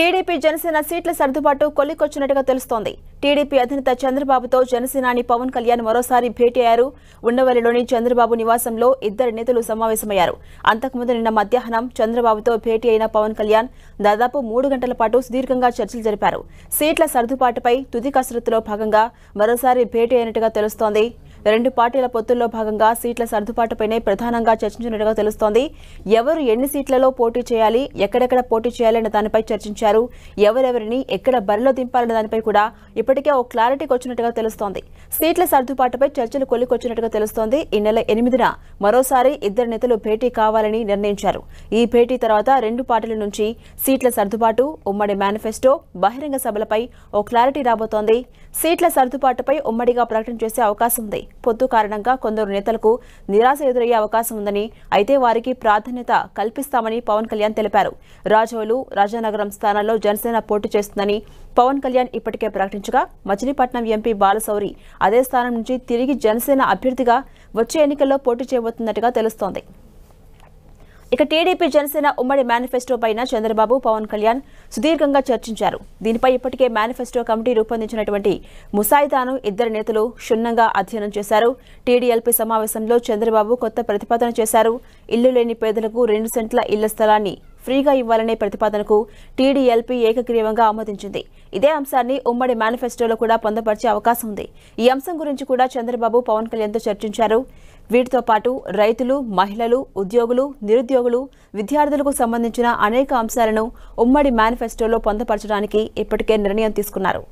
TDP Janasena సీట్ల సర్దుబాటు కొలికొచ్చినట్టుగా తెలుస్తోంది. టీడీపీ అధినేత చంద్రబాబుతో జనసేనాని పవన్ కళ్యాణ్ మరోసారి భేటీ అయ్యారు. ఉండవల్లిలోని చంద్రబాబు నివాసంలో ఇద్దరు నేతలు సమావేశమయ్యారు. అంతకుముందు నిన్న మధ్యాహ్నం చంద్రబాబుతో భేటీ అయిన పవన్ కళ్యాణ్ దాదాపు 3 గంటల పాటు సుదీర్ఘంగా చర్చలు జరిపారు. సీట్ల సర్దుబాటుపై తుది కసరత్తులో భాగంగా మరోసారి భేటీ అయినట్టుగా తెలుస్తోంది. రెండు పార్టీల పొత్తుల్లో భాగంగా సీట్ల సర్దుబాటుపైనే ప్రధానంగా చర్చించినట్టుగా తెలుస్తోంది. ఎవరు ఎన్ని సీట్లలో పోటీ చేయాలి, ఎక్కడెక్కడ పోటీ చేయాలన్న దానిపై చర్చించారు. ఎవరెవరిని ఎక్కడ బరిలో దింపాలన్న దానిపై కూడా ఇప్పటికే ఓ క్లారిటీకి వచ్చినట్టుగా తెలుస్తోంది. సీట్ల సర్దుబాటుపై చర్చలు కొలికొచ్చినట్టుగా తెలుస్తోంది. ఈ నెల 8న మరోసారి ఇద్దరు నేతలు భేటీ కావాలని నిర్ణయించారు. ఈ భేటీ తర్వాత రెండు పార్టీల నుంచి సీట్ల సర్దుబాటు, ఉమ్మడి మేనిఫెస్టో, బహిరంగ సభలపై ఓ క్లారిటీ రాబోతోంది. సీట్ల సర్దుబాటుపై ఉమ్మడిగా ప్రకటన చేసే అవకాశం ఉంది. పొత్తు కారణంగా కొందరు నేతలకు నిరాశ ఎదురయ్యే అవకాశం ఉందని, అయితే వారికి ప్రాధాన్యత కల్పిస్తామని పవన్ కళ్యాణ్ తెలిపారు. రాజోలు, రాజానగరం స్థానాల్లో జనసేన పోటీ చేస్తుందని పవన్ కళ్యాణ్ ఇప్పటికే ప్రకటించగా, మచిలీపట్నం ఎంపీ బాలశౌరి అదే స్థానం నుంచి తిరిగి జనసేన అభ్యర్థిగా వచ్చే ఎన్నికల్లో పోటీ చేయబోతున్నట్టుగా తెలుస్తోంది. ఇక టీడీపీ జనసేన ఉమ్మడి మేనిఫెస్టో పైన చంద్రబాబు, పవన్ కళ్యాణ్ సుదీర్ఘంగా చర్చించారు. దీనిపై ఇప్పటికే మేనిఫెస్టో కమిటీ రూపొందించినటువంటి ముసాయిదాను ఇద్దరు నేతలు క్షుణ్ణంగా అధ్యయనం చేశారు. టీడీఎల్పీ సమావేశంలో చంద్రబాబు కొత్త ప్రతిపాదన చేశారు. ఇల్లు లేని పేదలకు 2 సెంట్ల ఇళ్ల స్థలాన్ని ఫ్రీగా ఇవ్వాలనే ప్రతిపాదనకు టీడీఎల్పీ ఏకగ్రీవంగా ఆమోదించింది. ఇదే అంశాన్ని ఉమ్మడి మేనిఫెస్టోలో కూడా పొందుపరిచే అవకాశం ఉంది. ఈ అంశం గురించి కూడా చంద్రబాబు, పవన్ కళ్యాణ్తో చర్చించారు. వీటితో పాటు రైతులు, మహిళలు, ఉద్యోగులు, నిరుద్యోగులు, విద్యార్థులకు సంబంధించిన అనేక అంశాలను ఉమ్మడి మేనిఫెస్టోలో పొందుపరచడానికి ఇప్పటికే నిర్ణయం తీసుకున్నారు.